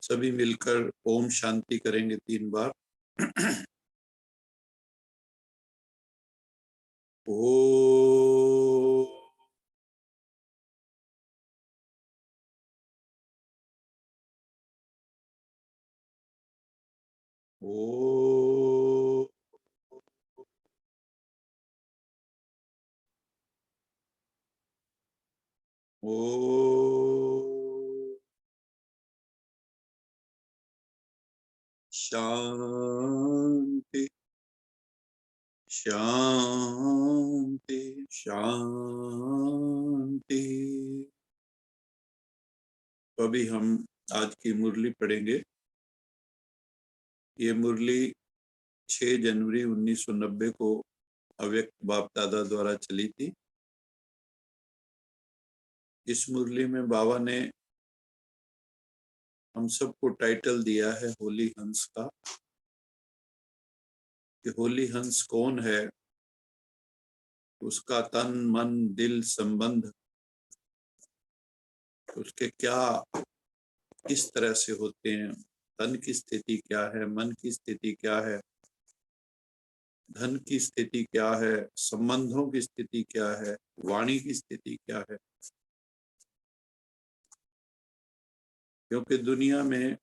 सभी मिलकर ओम शांति करेंगे 3 बार। ओ ओ ओ शांति शांति शांति। तो अभी हम आज की मुरली पढ़ेंगे। ये मुरली 6 जनवरी 1990 को अव्यक्त बाप दादा द्वारा चली थी। इस मुरली में बाबा ने हम सबको टाइटल दिया है होली हंस का। कि होली हंस कौन है, उसका तन मन दिल संबंध, उसके क्या किस तरह से होते हैं, तन की स्थिति क्या है, मन की स्थिति क्या है, धन की स्थिति क्या है, संबंधों की स्थिति क्या है, वाणी की स्थिति क्या है। क्योंकि दुनिया में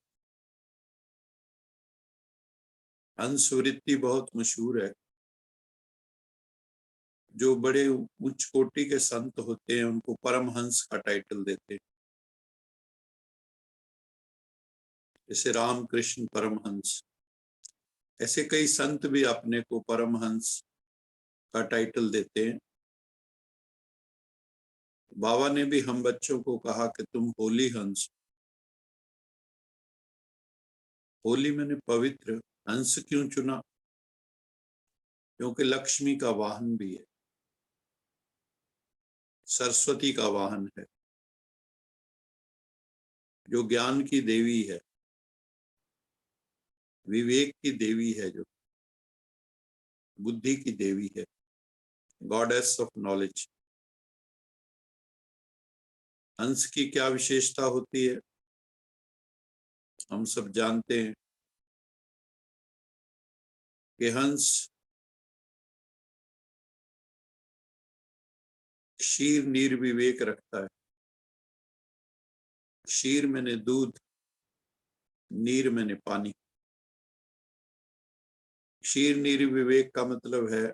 हंस वृत्ति बहुत मशहूर है। जो बड़े उच्च कोटि के संत होते हैं उनको परमहंस का टाइटल देते हैं। जैसे रामकृष्ण परमहंस, ऐसे कई संत भी अपने को परमहंस का टाइटल देते हैं। बाबा ने भी हम बच्चों को कहा कि तुम होली हंस। होली मैंने पवित्र। हंस क्यों चुना? क्योंकि लक्ष्मी का वाहन भी है, सरस्वती का वाहन है, जो ज्ञान की देवी है, विवेक की देवी है, जो बुद्धि की देवी है, गॉडेस ऑफ नॉलेज। हंस की क्या विशेषता होती है हम सब जानते हैं कि हंस क्षीर नीर विवेक रखता है। क्षीर मैंने दूध, नीर मैंने पानी। क्षीर नीर विवेक का मतलब है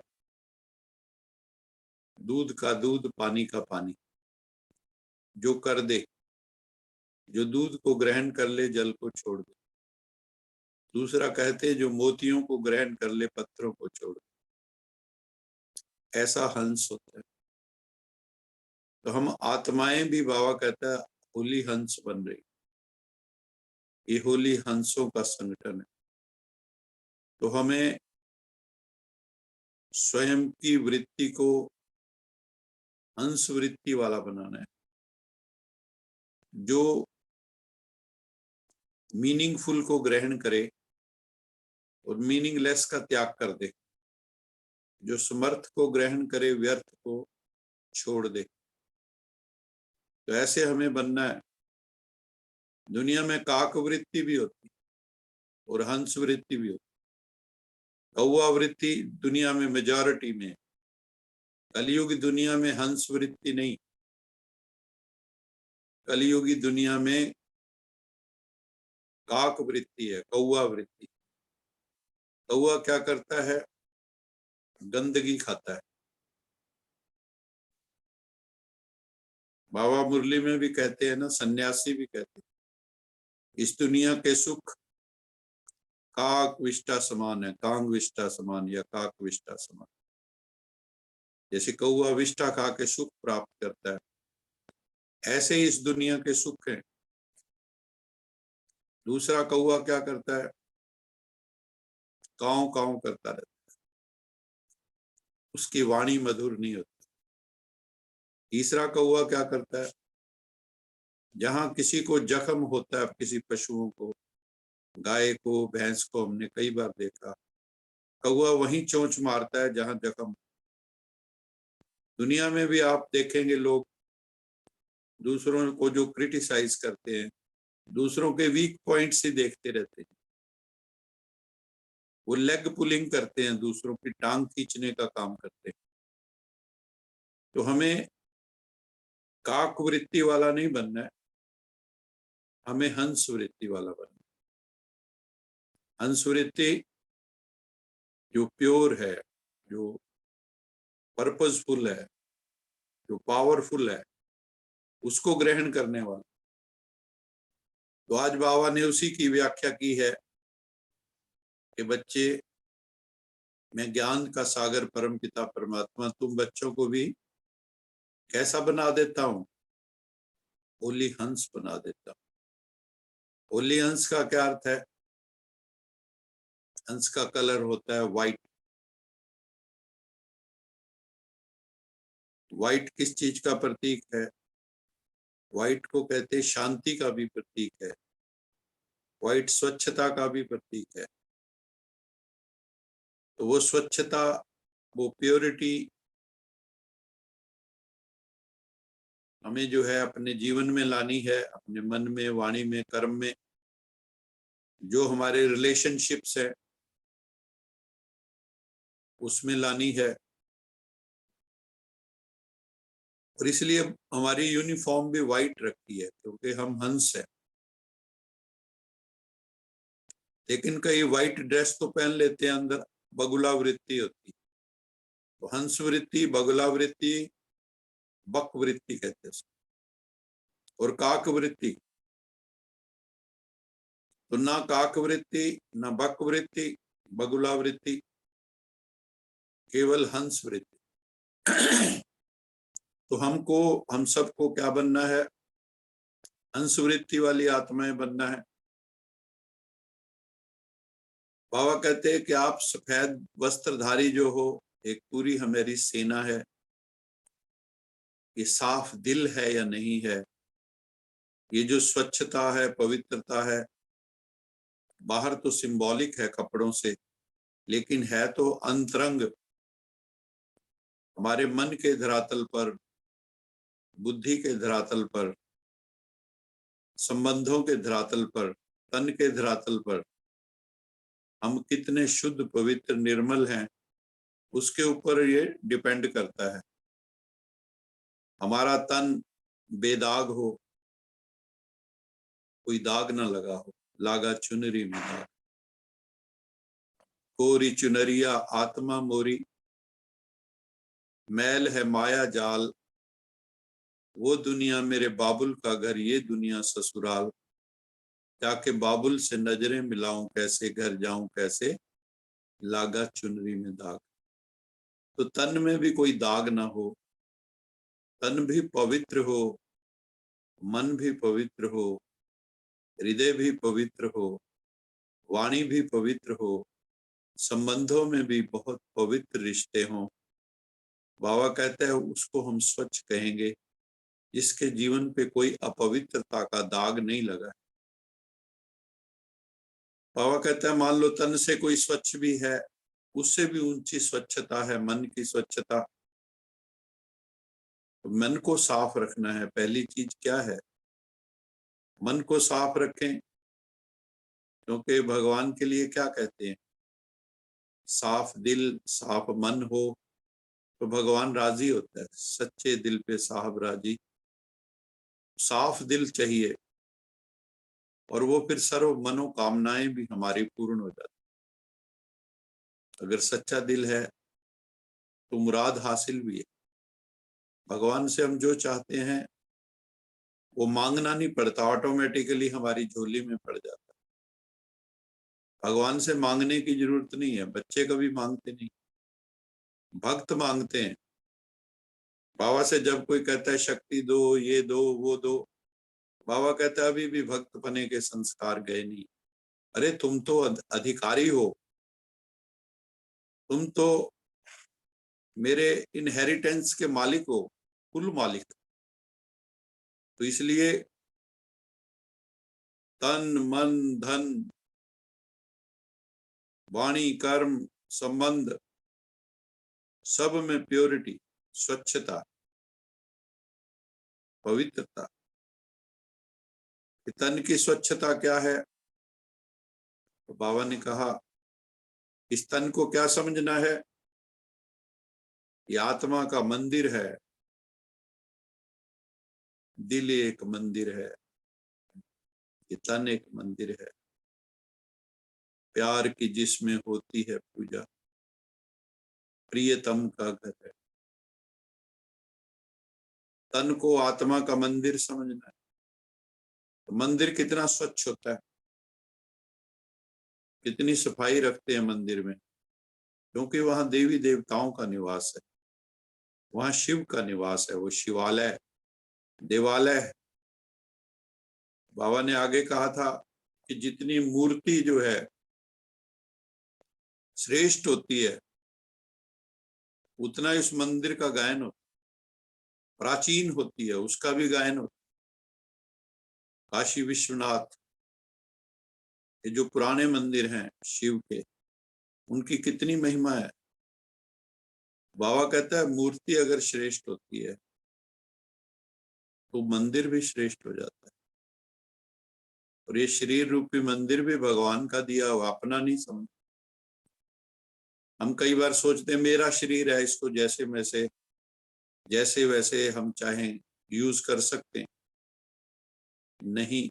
दूध का दूध, पानी का पानी। जो कर दे, जो दूध को ग्रहण कर ले, जल को छोड़ दे। दूसरा कहते जो मोतियों को ग्रहण कर ले, पत्थरों को छोड़ दे। ऐसा हंस होता है। तो हम आत्माएं भी, बाबा कहता है, होली हंस बन रही। ये होली हंसों का संगठन है। तो हमें स्वयं की वृत्ति को हंस वृत्ति वाला बनाना है, जो मीनिंगफुल को ग्रहण करे और मीनिंगलेस का त्याग कर दे, जो समर्थ को ग्रहण करे, व्यर्थ को छोड़ दे। तो ऐसे हमें बनना है। दुनिया में काक वृत्ति भी होती और हंस वृत्ति भी होती। कौवा वृत्ति दुनिया में मेजॉरिटी में। कलयुगी दुनिया में हंस वृत्ति नहीं, कलयुगी दुनिया में काक वृत्ति है, कौवा वृत्ति। कौवा क्या करता है? गंदगी खाता है। बाबा मुरली में भी कहते हैं ना, सन्यासी भी कहते हैं, इस दुनिया के सुख काक विष्टा समान है, कांग विष्टा समान या काक विष्टा समान। जैसे कौवा विष्टा खा के सुख प्राप्त करता है, ऐसे ही इस दुनिया के सुख हैं। दूसरा कौवा क्या करता है? काव काव करता रहता है, उसकी वाणी मधुर नहीं होती। तीसरा कौवा क्या करता है? जहां किसी को जख्म होता है, किसी पशुओं को, गाय को, भैंस को, हमने कई बार देखा, कौवा वहीं चोंच मारता है जहां जख्म। दुनिया में भी आप देखेंगे लोग दूसरों को जो क्रिटिसाइज करते हैं, दूसरों के वीक पॉइंट्स ही देखते रहते हैं, वो लेग पुलिंग करते हैं, दूसरों की टांग खींचने का काम करते हैं। तो हमें काक वृत्ति वाला नहीं बनना है, हमें हंस वृत्ति वाला बनना है। हंस वृत्ति जो प्योर है, जो पर्पसफुल है, जो पावरफुल है, उसको ग्रहण करने वाला। तो आज बाबा ने उसी की व्याख्या की है कि बच्चे, मैं ज्ञान का सागर परम पिता परमात्मा तुम बच्चों को भी कैसा बना देता हूं, होली हंस बना देता हूं। होली हंस का क्या अर्थ है? हंस का कलर होता है व्हाइट। व्हाइट किस चीज का प्रतीक है? व्हाइट को कहते हैं शांति का भी प्रतीक है, व्हाइट स्वच्छता का भी प्रतीक है। तो वो स्वच्छता, वो प्योरिटी हमें जो है अपने जीवन में लानी है, अपने मन में, वाणी में, कर्म में। जो हमारे रिलेशनशिप्स है उसमें लानी है। और इसलिए हमारी यूनिफॉर्म भी व्हाइट रखी है, क्योंकि हम हंस है। लेकिन कई व्हाइट ड्रेस तो पहन लेते हैं, अंदर बगुला वृत्ति होती है। तो हंस वृत्ति, बगुला वृत्ति, बक वृत्ति कहते हैं। और काक वृत्ति, तो ना काक वृत्ति, ना बक वृत्ति, बगुला वृत्ति, केवल हंस वृत्ति। तो हम सबको क्या बनना है? हंस वृत्ति वाली आत्माएं बनना है। बाबा कहते हैं कि आप सफेद वस्त्रधारी जो हो, एक पूरी हमारी सेना है। ये साफ दिल है या नहीं है? ये जो स्वच्छता है, पवित्रता है, बाहर तो सिंबॉलिक है कपड़ों से, लेकिन है तो अंतरंग, हमारे मन के धरातल पर, बुद्धि के धरातल पर, संबंधों के धरातल पर, तन के धरातल पर हम कितने शुद्ध, पवित्र, निर्मल हैं, उसके ऊपर ये डिपेंड करता है। हमारा तन बेदाग हो, कोई दाग ना लगा हो, लागा चुनरी में दाग, कोरी चुनरिया आत्मा मोरी, मैल है माया जाल, वो दुनिया मेरे बाबुल का घर, ये दुनिया ससुराल, जाके बाबुल से नजरें मिलाऊं कैसे, घर जाऊं कैसे, लागा चुनरी में दाग। तो तन में भी कोई दाग ना हो, तन भी पवित्र हो, मन भी पवित्र हो, हृदय भी पवित्र हो, वाणी भी पवित्र हो, संबंधों में भी बहुत पवित्र रिश्ते हों। बाबा कहते हैं उसको हम स्वच्छ कहेंगे, जिसके जीवन पे कोई अपवित्रता का दाग नहीं लगा। बाबा कहते हैं मान लो तन से कोई स्वच्छ भी है, उससे भी ऊंची स्वच्छता है मन की स्वच्छता। तो मन को साफ रखना है। पहली चीज क्या है? मन को साफ रखें, क्योंकि भगवान के लिए क्या कहते हैं? साफ दिल, साफ मन हो तो भगवान राजी होता है। सच्चे दिल पे साहब राजी। साफ दिल चाहिए, और वो फिर सर्व मनोकामनाएं भी हमारी पूर्ण हो जाती। अगर सच्चा दिल है तो मुराद हासिल भी है। भगवान से हम जो चाहते हैं वो मांगना नहीं पड़ता, ऑटोमेटिकली हमारी झोली में पड़ जाता है। भगवान से मांगने की जरूरत नहीं है। बच्चे कभी मांगते नहीं, भक्त मांगते हैं। बाबा से जब कोई कहता है शक्ति दो, ये दो, वो दो, बाबा कहता है अभी भी भक्त बने के संस्कार गए नहीं। अरे तुम तो अधिकारी हो, तुम तो मेरे इनहेरिटेंस के मालिक हो, कुल मालिक। तो इसलिए तन, मन, धन, वाणी, कर्म, संबंध, सब में प्योरिटी, स्वच्छता, पवित्रता, कि तन की स्वच्छता क्या है। तो बाबा ने कहा इस तन को क्या समझना है, ये आत्मा का मंदिर है, दिल एक मंदिर है, ये तन एक मंदिर है, प्यार की जिसमें होती है पूजा, प्रियतम का घर है। तन को आत्मा का मंदिर समझना है। तो मंदिर कितना स्वच्छ होता है, कितनी सफाई रखते हैं मंदिर में, क्योंकि वहां देवी देवताओं का निवास है, वहां शिव का निवास है, वो शिवालय देवालय है। बाबा ने आगे कहा था कि जितनी मूर्ति जो है श्रेष्ठ होती है, उतना इस मंदिर का गायन होता, प्राचीन होती है उसका भी गायन होता। काशी विश्वनाथ, ये जो पुराने मंदिर हैं शिव के, उनकी कितनी महिमा है। बाबा कहता है मूर्ति अगर श्रेष्ठ होती है तो मंदिर भी श्रेष्ठ हो जाता है। और ये शरीर रूपी मंदिर भी भगवान का दिया हुआ, अपना नहीं समझ। हम कई बार सोचते हैं मेरा शरीर है, इसको जैसे वैसे हम चाहें यूज कर सकते हैं। नहीं,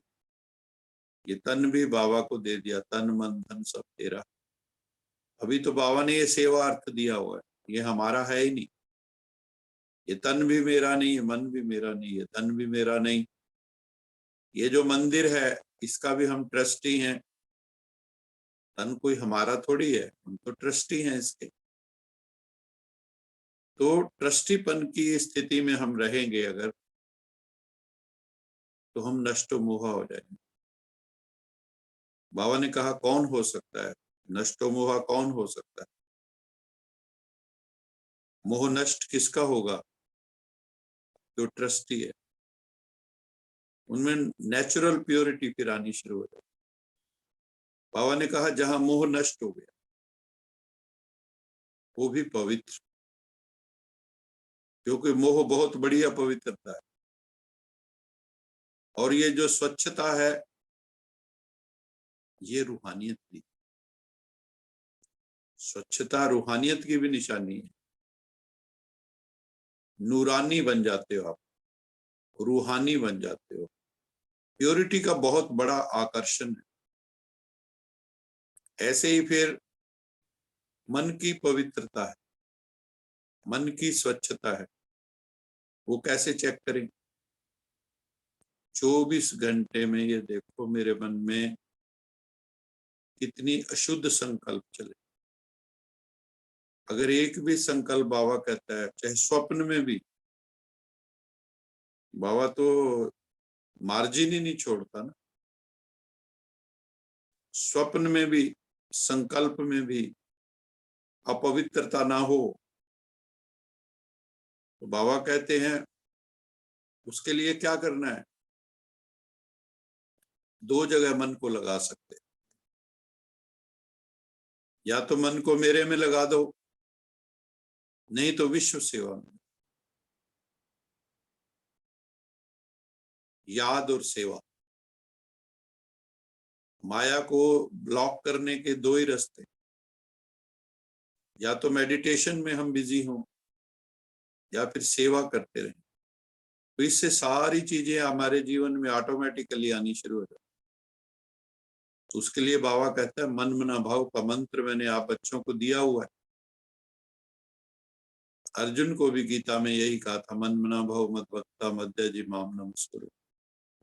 ये तन भी बाबा को दे दिया, तन मन धन सब तेरा। अभी तो बाबा ने ये सेवा अर्थ दिया हुआ है, ये हमारा है ही नहीं। ये तन भी मेरा नहीं है, मन भी मेरा नहीं है, धन भी मेरा नहीं। ये जो मंदिर है इसका भी हम ट्रस्टी हैं। तन कोई हमारा थोड़ी है, हम तो ट्रस्टी हैं इसके। तो ट्रस्टीपन की स्थिति में हम रहेंगे अगर, तो हम नष्टो मोहा हो जाएंगे। बाबा ने कहा कौन हो सकता है नष्टो मोहा, कौन हो सकता है? मोह नष्ट किसका होगा? जो ट्रस्टी है। उनमें नेचुरल प्योरिटी फिर आनी शुरू हो जाती। बाबा ने कहा जहां मोह नष्ट हो गया वो भी पवित्र, क्योंकि मोह बहुत बड़ी अपवित्रता है। और ये जो स्वच्छता है ये रूहानियत की, स्वच्छता रूहानियत की भी निशानी है। नूरानी बन जाते हो आप, रूहानी बन जाते हो। प्योरिटी का बहुत बड़ा आकर्षण है। ऐसे ही फिर मन की पवित्रता है, मन की स्वच्छता है, वो कैसे चेक करें? 24 घंटे में ये देखो मेरे मन में कितनी अशुद्ध संकल्प चले। अगर एक भी संकल्प, बाबा कहता है चाहे स्वप्न में भी, बाबा तो मार्जिन ही नहीं छोड़ता ना। स्वप्न में भी, संकल्प में भी अपवित्रता ना हो, तो बाबा कहते हैं उसके लिए क्या करना है? 2 जगह मन को लगा सकते हैं। या तो मन को मेरे में लगा दो, नहीं तो विश्व सेवा में। याद और सेवा। माया को ब्लॉक करने के 2 ही रास्ते, या तो मेडिटेशन में हम बिजी हों या फिर सेवा करते रहें। तो इससे सारी चीजें हमारे जीवन में ऑटोमेटिकली आनी शुरू हो जाती। तो उसके लिए बाबा कहता है मन मना भाव का मंत्र मैंने आप बच्चों को दिया हुआ है। अर्जुन को भी गीता में यही कहा था, मन मना भाव मत भक्ता मध्य जी माम नमस्कुरु,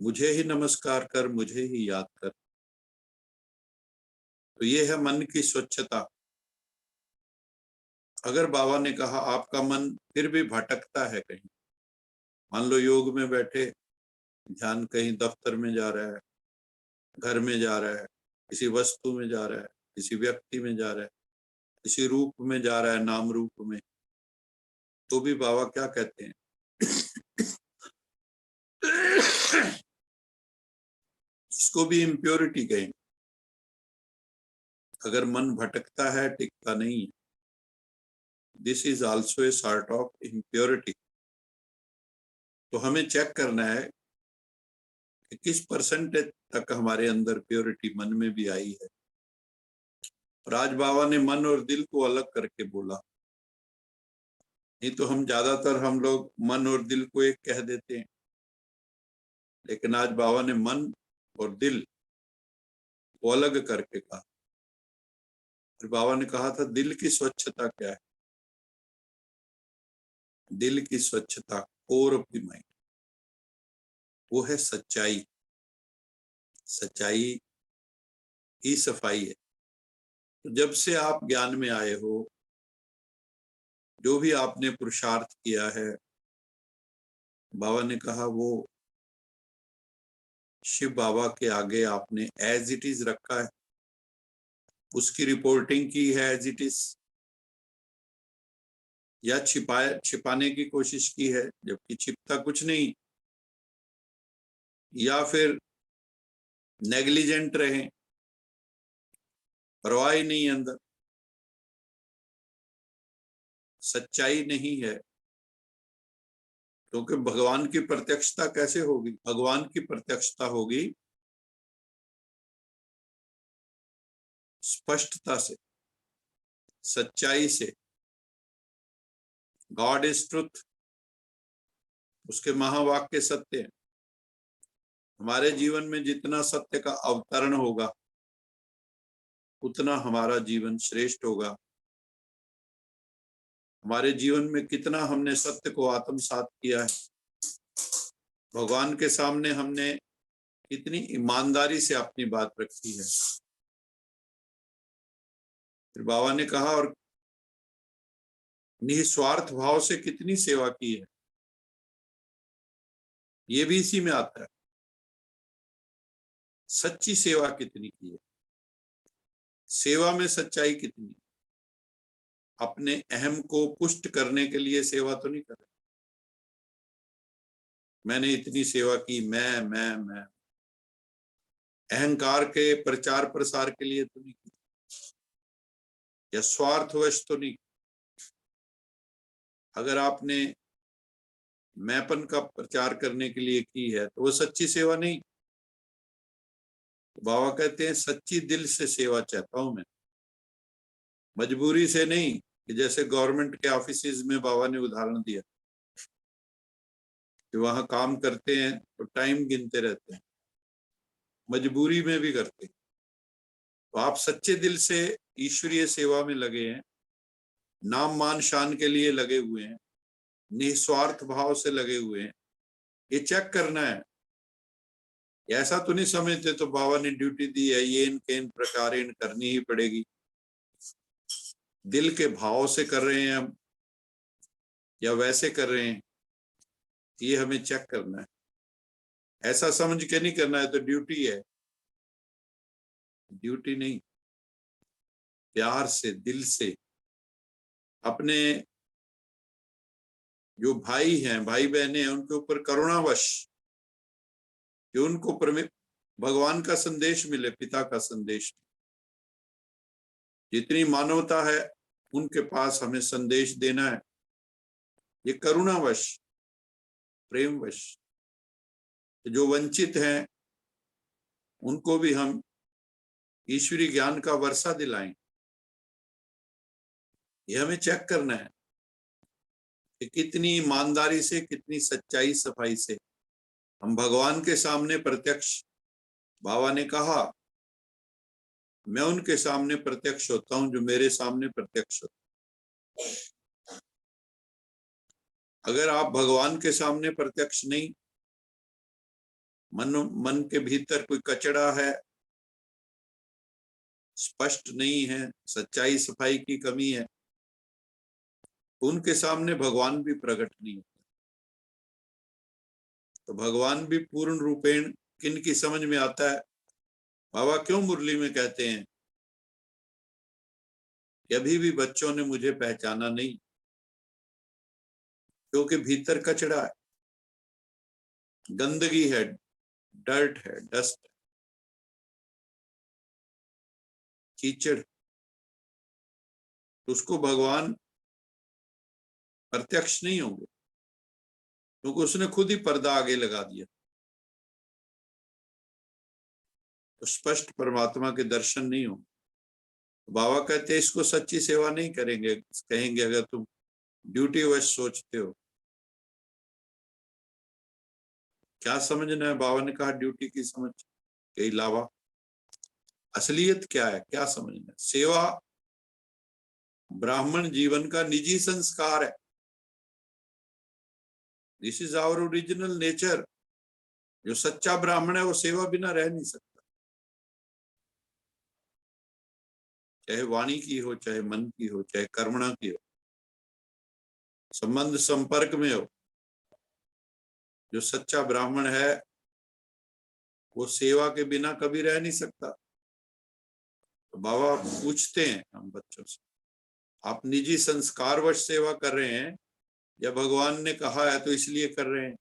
मुझे ही नमस्कार कर, मुझे ही याद कर। तो ये है मन की स्वच्छता। अगर बाबा ने कहा आपका मन फिर भी भटकता है कहीं, मान लो योग में बैठे, ध्यान कहीं दफ्तर में जा रहा है, घर में जा रहा है, किसी वस्तु में जा रहा है, किसी व्यक्ति में जा रहा है, किसी रूप में जा रहा है, नाम रूप में, तो भी बाबा क्या कहते हैं इसको भी इम्प्योरिटी कहेंगे। अगर मन भटकता है, टिकता नहीं है, this is also a sort of impurity. तो हमें चेक करना है कि किस परसेंटेज तक हमारे अंदर प्योरिटी मन में भी आई है। और आज बाबा ने मन और दिल को अलग करके बोला, नहीं तो हम लोग मन और दिल को एक कह देते हैं, लेकिन आज बाबा ने मन और दिल को अलग करके कहा। फिर बाबा ने कहा था दिल की स्वच्छता क्या है? दिल की स्वच्छता, कोर ऑफ द माइंड, वो है सच्चाई। सच्चाई ही सफाई है। तो जब से आप ज्ञान में आए हो, जो भी आपने पुरुषार्थ किया है, बाबा ने कहा वो शिव बाबा के आगे आपने एज इट इज रखा है, उसकी रिपोर्टिंग की है एज इट इज, या छिपाने की कोशिश की है जबकि छिपता कुछ नहीं, या फिर नेग्लिजेंट रहे, परवाह ही नहीं अंदर, सच्चाई नहीं है। क्योंकि भगवान की प्रत्यक्षता कैसे होगी? भगवान की प्रत्यक्षता होगी स्पष्टता से, सच्चाई से। गॉड इज ट्रुथ, उसके महावाक्य सत्य है। हमारे जीवन में जितना सत्य का अवतरण होगा उतना हमारा जीवन श्रेष्ठ होगा। हमारे जीवन में कितना हमने सत्य को आत्मसात किया है, भगवान के सामने हमने कितनी ईमानदारी से अपनी बात रखी है। फिर बाबा ने कहा और निस्वार्थ भाव से कितनी सेवा की है, ये भी इसी में आता है। सच्ची सेवा कितनी की है, सेवा में सच्चाई कितनी, अपने अहम को पुष्ट करने के लिए सेवा तो नहीं कर रहे, मैंने इतनी सेवा की, मैं अहंकार के प्रचार प्रसार के लिए तो नहीं की, या स्वार्थवश तो नहीं। अगर आपने मैंपन का प्रचार करने के लिए की है तो वो सच्ची सेवा नहीं। बाबा कहते हैं सच्ची दिल से सेवा चाहता हूं मैं, मजबूरी से नहीं। कि जैसे गवर्नमेंट के ऑफिसेज में बाबा ने उदाहरण दिया कि वहां काम करते हैं तो टाइम गिनते रहते हैं, मजबूरी में भी करते हैं। तो आप सच्चे दिल से ईश्वरीय सेवा में लगे हैं, नाम मान शान के लिए लगे हुए हैं, निस्वार्थ भाव से लगे हुए हैं, ये चेक करना है। ऐसा तो नहीं समझते तो बाबा ने ड्यूटी दी है, ये इनके इन प्रकार इन करनी ही पड़ेगी। दिल के भाव से कर रहे हैं हम या वैसे कर रहे हैं, ये हमें चेक करना है। ऐसा समझ के नहीं करना है तो ड्यूटी है, ड्यूटी नहीं। प्यार से, दिल से अपने जो भाई हैं, भाई बहने हैं, उनके ऊपर करुणावश, कि उनको भगवान का संदेश मिले, पिता का संदेश। जितनी मानवता है उनके पास हमें संदेश देना है, ये करुणावश, प्रेमवश। जो वंचित हैं उनको भी हम ईश्वरी ज्ञान का वर्षा दिलाएं। ये हमें चेक करना है कि कितनी ईमानदारी से, कितनी सच्चाई सफाई से हम भगवान के सामने प्रत्यक्ष। बाबा ने कहा मैं उनके सामने प्रत्यक्ष होता हूं जो मेरे सामने प्रत्यक्ष होता। अगर आप भगवान के सामने प्रत्यक्ष नहीं, मन के भीतर कोई कचड़ा है, स्पष्ट नहीं है, सच्चाई सफाई की कमी है, उनके सामने भगवान भी प्रकट नहीं होता। तो भगवान भी पूर्ण रूपेण किन की समझ में आता है? बाबा क्यों मुरली में कहते हैं कि अभी भी बच्चों ने मुझे पहचाना नहीं, क्योंकि भीतर कचड़ा है, गंदगी है, डर्ट है, डस्ट, कीचड़। उसको भगवान प्रत्यक्ष नहीं होंगे, क्योंकि उसने खुद ही पर्दा आगे लगा दिया। तो स्पष्ट परमात्मा के दर्शन नहीं हो। बाबा कहते हैं इसको सच्ची सेवा नहीं करेंगे, कहेंगे अगर तुम ड्यूटी वश सोचते हो। क्या समझना है? बाबा ने कहा ड्यूटी की समझ के अलावा असलियत क्या है, क्या समझना है? सेवा ब्राह्मण जीवन का निजी संस्कार है। This is our original nature. जो सच्चा ब्राह्मण है वो सेवा बिना रह नहीं सकता, चाहे वाणी की हो, चाहे मन की हो, चाहे कर्मणा की हो, संबंध संपर्क में हो। जो सच्चा ब्राह्मण है वो सेवा के बिना कभी रह नहीं सकता। तो बाबा पूछते हैं हम बच्चों से, आप निजी संस्कारवश सेवा कर रहे हैं या भगवान ने कहा है तो इसलिए कर रहे हैं,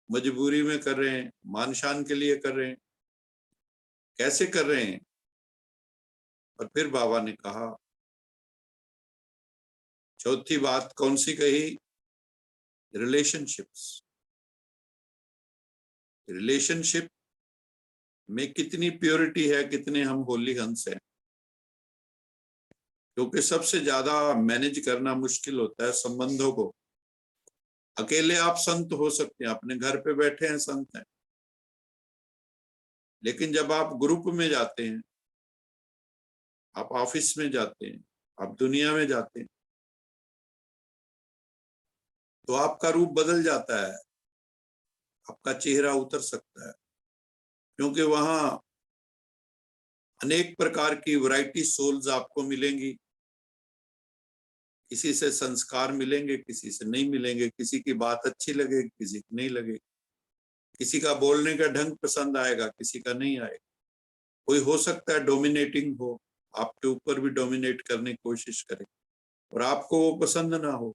मजबूरी में कर रहे हैं, मान शान के लिए कर रहे हैं, कैसे कर रहे हैं? और फिर बाबा ने कहा, चौथी बात कौन सी कही? रिलेशनशिप्स। रिलेशनशिप में कितनी प्योरिटी है, कितने हम होली हंस हैं। क्योंकि सबसे ज्यादा मैनेज करना मुश्किल होता है संबंधों को। अकेले आप संत हो सकते हैं, अपने घर पे बैठे हैं संत हैं, लेकिन जब आप ग्रुप में जाते हैं, आप ऑफिस में जाते हैं, आप दुनिया में जाते हैं, तो आपका रूप बदल जाता है, आपका चेहरा उतर सकता है। क्योंकि वहां अनेक प्रकार की वैरायटी सोल्स आपको मिलेंगी। किसी से संस्कार मिलेंगे, किसी से नहीं मिलेंगे, किसी की बात अच्छी लगेगी, किसी की नहीं लगेगी, किसी का बोलने का ढंग पसंद आएगा, किसी का नहीं आएगा। कोई हो सकता है डोमिनेटिंग हो, आपके ऊपर भी डोमिनेट करने की कोशिश करे और आपको वो पसंद ना हो।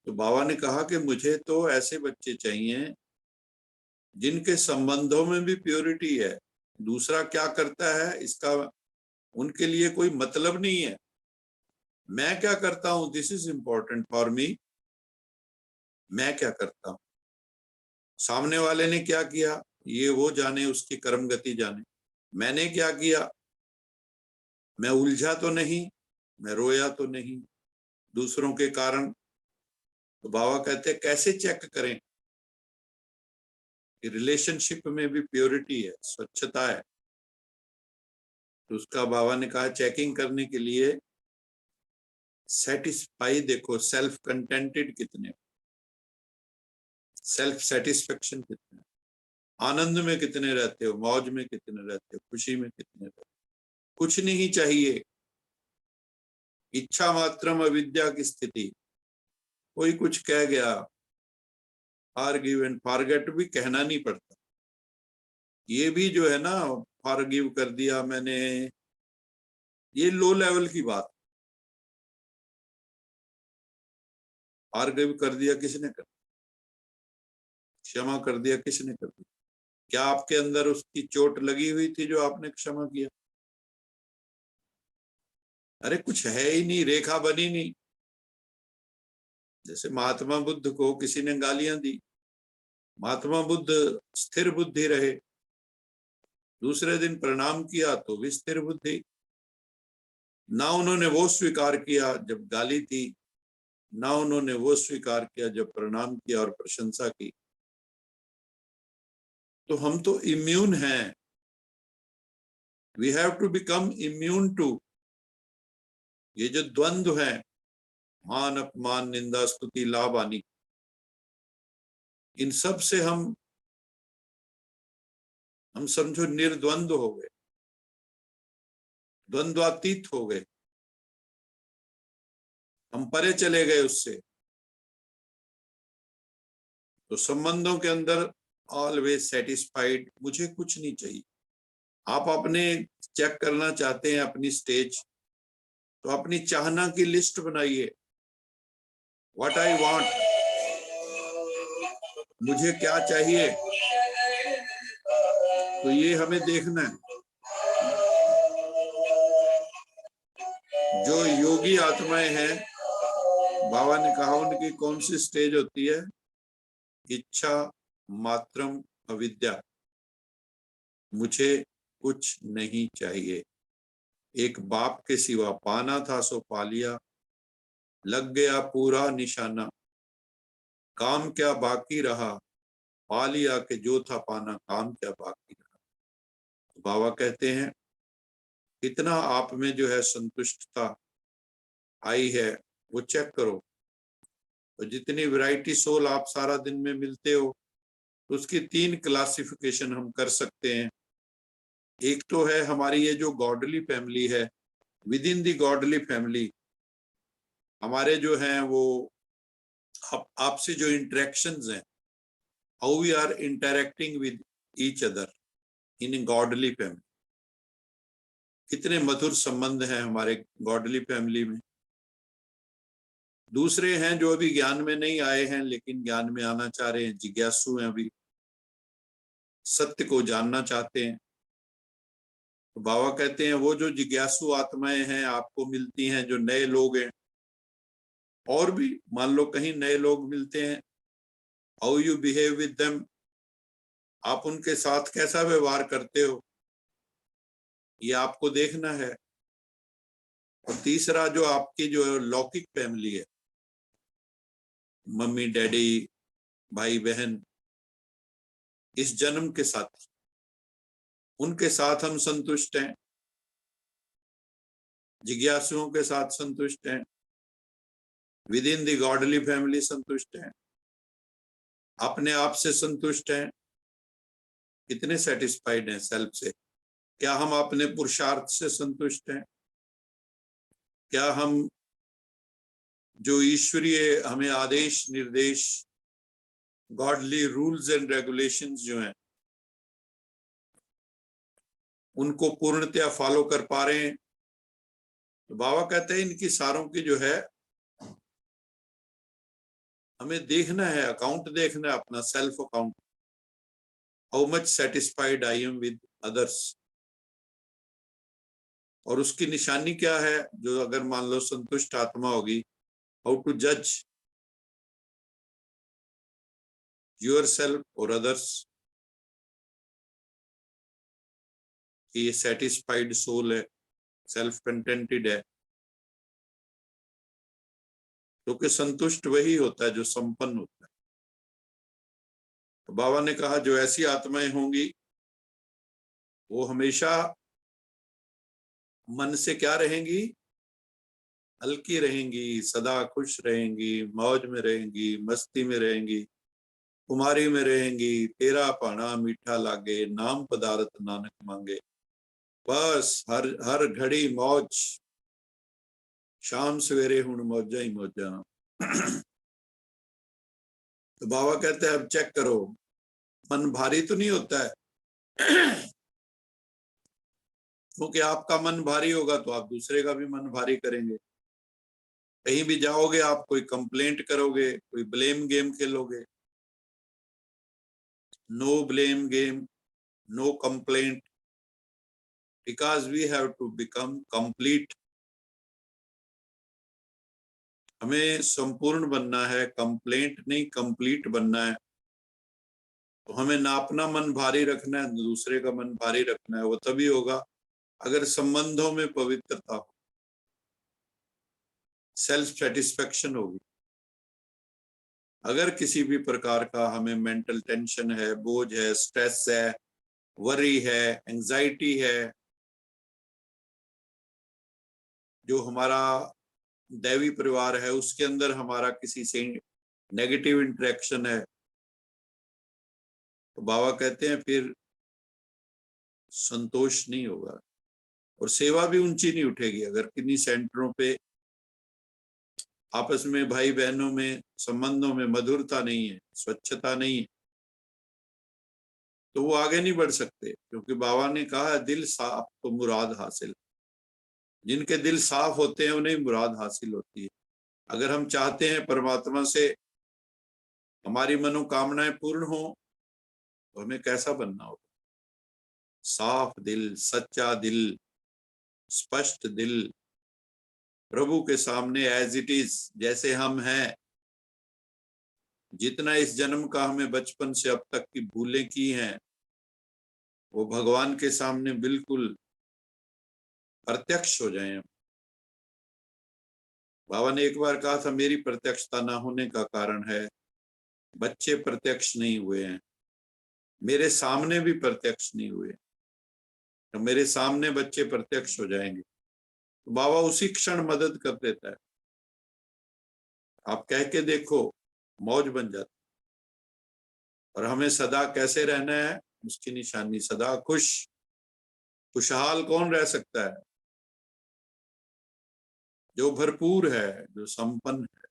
तो बाबा ने कहा कि मुझे तो ऐसे बच्चे चाहिए जिनके संबंधों में भी प्योरिटी है। दूसरा क्या करता है इसका उनके लिए कोई मतलब नहीं है। मैं क्या करता हूं, this is important for me. मैं क्या करता हूं, सामने वाले ने क्या किया ये वो जाने, उसकी कर्म गति जाने। मैंने क्या किया, मैं उलझा तो नहीं, मैं रोया तो नहीं दूसरों के कारण। तो बाबा कहते हैं कैसे चेक करें कि रिलेशनशिप में भी प्योरिटी है, स्वच्छता है? तो उसका बाबा ने कहा चेकिंग करने के लिए सेटिस्फाई देखो, सेल्फ कंटेंटेड कितने, सेल्फ सेटिस्फेक्शन कितने, आनंद में कितने रहते हो, मौज में कितने रहते हो, खुशी में कितने रहते हो। कुछ नहीं चाहिए, इच्छा मात्रम अविद्या की स्थिति। कोई कुछ कह गया, फॉरगिव एंड फॉरगेट भी कहना नहीं पड़ता। ये भी जो है ना, फॉरगिव कर दिया मैंने, ये लो लेवल की बात। फॉरगिव कर दिया किसने कर दिया, क्षमा कर दिया किसने कर दिया? क्या आपके अंदर उसकी चोट लगी हुई थी जो आपने क्षमा किया? अरे कुछ है ही नहीं, रेखा बनी नहीं। जैसे महात्मा बुद्ध को किसी ने गालियां दी, महात्मा बुद्ध स्थिर बुद्धि रहे, दूसरे दिन प्रणाम किया तो भी स्थिर बुद्धि। ना उन्होंने वो स्वीकार किया जब गाली थी, ना उन्होंने वो स्वीकार किया जब प्रणाम किया और प्रशंसा की। तो हम तो इम्यून हैं। We have to become immune to ये जो द्वंद्व है, मान अपमान निंदा स्तुति लाभ हानि, इन सब से हम समझो निर्द्वंद्व हो गए, द्वंद्वातीत हो गए, हम परे चले गए उससे। तो संबंधों के अंदर ऑलवेज सेटिस्फाइड, मुझे कुछ नहीं चाहिए। आप अपने चेक करना चाहते हैं अपनी स्टेज, तो अपनी चाहना की लिस्ट बनाइए। व्हाट आई वांट, मुझे क्या चाहिए, तो ये हमें देखना है। जो योगी आत्माएं हैं, बाबा ने कहा उनकी कौन सी स्टेज होती है? इच्छा मात्रम अविद्या। मुझे कुछ नहीं चाहिए। एक बाप के सिवा पाना था सो पा लिया, लग गया पूरा निशाना। काम क्या बाकी रहा, पा लिया कि जो था पाना, काम क्या बाकी रहा। तो बाबा कहते हैं कितना आप में जो है संतुष्टता आई है वो चेक करो। तो जितनी वैरायटी सोल आप सारा दिन में मिलते हो, तो उसकी 3 क्लासिफिकेशन हम कर सकते हैं। एक तो है हमारी ये जो गॉडली फैमिली है, within the godly family हमारे जो हैं वो आपसे जो इंटरेक्शंस हैं, how we are interacting with each other in godly family, कितने मधुर संबंध हैं हमारे गॉडली फैमिली में। दूसरे हैं जो अभी ज्ञान में नहीं आए हैं लेकिन ज्ञान में आना चाह रहे हैं, जिज्ञासु हैं, अभी सत्य को जानना चाहते हैं। तो बाबा कहते हैं वो जो जिज्ञासु आत्माएं हैं आपको मिलती हैं, जो नए लोग हैं, और भी मान लो कहीं नए लोग मिलते हैं, how you behave with them, आप उनके साथ कैसा व्यवहार करते हो, ये आपको देखना है। और तीसरा जो आपकी जो लौकिक फैमिली है, मम्मी डैडी भाई बहन, इस जन्म के साथ, उनके साथ हम संतुष्ट हैं, जिज्ञासुओं के साथ संतुष्ट हैं, with in the godly family संतुष्ट हैं, अपने आप से संतुष्ट हैं, कितने सेटिस्फाइड हैं सेल्फ से। क्या हम अपने पुरुषार्थ से संतुष्ट हैं? क्या हम जो ईश्वरीय हमें आदेश निर्देश, गॉडली रूल्स एंड रेगुलेशंस जो हैं, उनको पूर्णतया फॉलो कर पा रहे हैं? तो बाबा कहते हैं इनकी सारों की जो है हमें देखना है, अकाउंट देखना है अपना, self account, how much satisfied I am with others. और उसकी निशानी क्या है, जो अगर मान लो संतुष्ट आत्मा होगी, हाउ टू जज योरसेल्फ और अदर्स, कि ये सेटिस्फाइड सोल है, सेल्फ कंटेंटेड है। क्योंकि संतुष्ट वही होता है जो संपन्न होता है। तो बाबा ने कहा जो ऐसी आत्माएं होंगी वो हमेशा मन से क्या रहेंगी, हल्की रहेंगी, सदा खुश रहेंगी, मौज में रहेंगी, मस्ती में रहेंगी, कुमारी में रहेंगी। तेरा पाना मीठा लागे, नाम पदार्थ नानक मांगे। बस हर हर घड़ी मौज, शाम सवेरे हुण मौजा ही मौजा। तो बाबा कहते हैं अब चेक करो, मन भारी तो नहीं होता है। क्योंकि आपका मन भारी होगा तो आप दूसरे का भी मन भारी करेंगे। कहीं भी जाओगे आप कोई कंप्लेंट करोगे, कोई ब्लेम गेम खेलोगे। No blame game, no complaint, because we have to become complete. हमें संपूर्ण बनना है, कंप्लेंट नहीं कंप्लीट बनना है। तो हमें ना अपना मन भारी रखना है, दूसरे का मन भारी रखना है। वो तभी होगा अगर संबंधों में पवित्रता हो, सेल्फ सेटिस्फेक्शन होगी। अगर किसी भी प्रकार का हमें मेंटल टेंशन है, बोझ है, स्ट्रेस है, वरी है, एंजाइटी है, जो हमारा दैवी परिवार है उसके अंदर हमारा किसी से नेगेटिव इंटरेक्शन है, तो बाबा कहते हैं फिर संतोष नहीं होगा और सेवा भी ऊंची नहीं उठेगी। अगर किन्हीं सेंटरों पे आपस में भाई बहनों में संबंधों में मधुरता नहीं है, स्वच्छता नहीं है, तो वो आगे नहीं बढ़ सकते। क्योंकि बाबा ने कहा दिल साफ तो मुराद हासिल। जिनके दिल साफ होते हैं उन्हें मुराद हासिल होती है। अगर हम चाहते हैं परमात्मा से हमारी मनोकामनाएं पूर्ण हो तो हमें कैसा बनना होगा? साफ दिल, सच्चा दिल, स्पष्ट दिल, प्रभु के सामने एज इट इज, जैसे हम हैं। जितना इस जन्म का हमें बचपन से अब तक की भूलें की हैं, वो भगवान के सामने बिल्कुल प्रत्यक्ष हो जाएं। बाबा ने एक बार कहा था, मेरी प्रत्यक्षता ना होने का कारण है बच्चे प्रत्यक्ष नहीं हुए हैं, मेरे सामने भी प्रत्यक्ष नहीं हुए, तो मेरे सामने बच्चे प्रत्यक्ष हो जाएंगे। तो बाबा उसी क्षण मदद कर देता है। आप कह के देखो, मौज बन जाती। और हमें सदा कैसे रहना है, उसकी निशानी सदा खुश। खुशहाल कौन रह सकता है? जो भरपूर है, जो संपन्न है,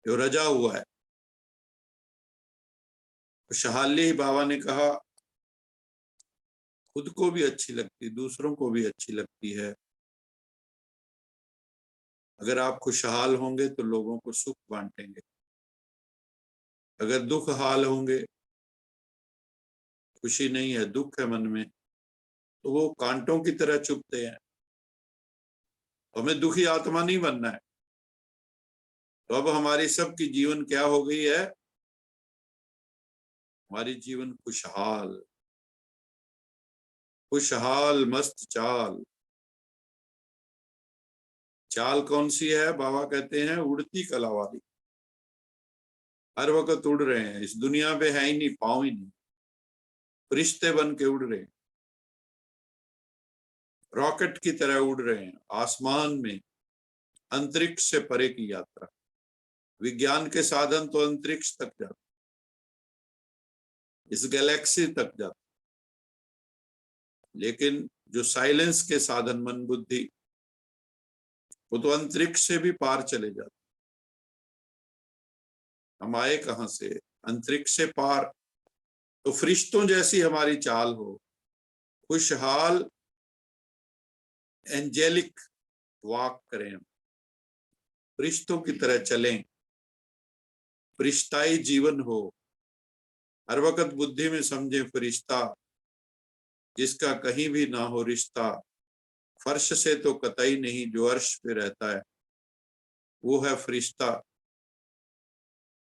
जो रजा हुआ है। खुशहाली बाबा ने कहा खुद को भी अच्छी लगती, दूसरों को भी अच्छी लगती है। अगर आप खुशहाल होंगे तो लोगों को सुख बांटेंगे। अगर दुख हाल होंगे, खुशी नहीं है, दुख है मन में, तो वो कांटों की तरह चुभते हैं। तो हमें दुखी आत्मा नहीं बनना है। तो अब हमारी सबकी जीवन क्या हो गई है? हमारी जीवन खुशहाल, खुशहाल मस्त चाल। चाल कौन सी है? बाबा कहते हैं उड़ती कला वाली। हर वक्त उड़ रहे हैं, इस दुनिया पे है ही नहीं, पाँव ही नहीं, फरिश्ते बन के उड़ रहे हैं, रॉकेट की तरह उड़ रहे हैं आसमान में। अंतरिक्ष से परे की यात्रा। विज्ञान के साधन तो अंतरिक्ष तक जाते, इस गैलेक्सी तक जाते, लेकिन जो साइलेंस के साधन मन बुद्धि, वो तो अंतरिक्ष से भी पार चले जाते। हम आए कहां से? अंतरिक्ष से पार। तो फरिश्तों जैसी हमारी चाल हो, खुशहाल एंजेलिक वॉक करें, फरिश्तों की तरह चलें, फरिश्ताई जीवन हो। हर वक्त बुद्धि में समझे फरिश्ता जिसका कहीं भी ना हो रिश्ता, फर्श से तो कतई नहीं जो अर्श पे रहता है, वो है फरिश्ता।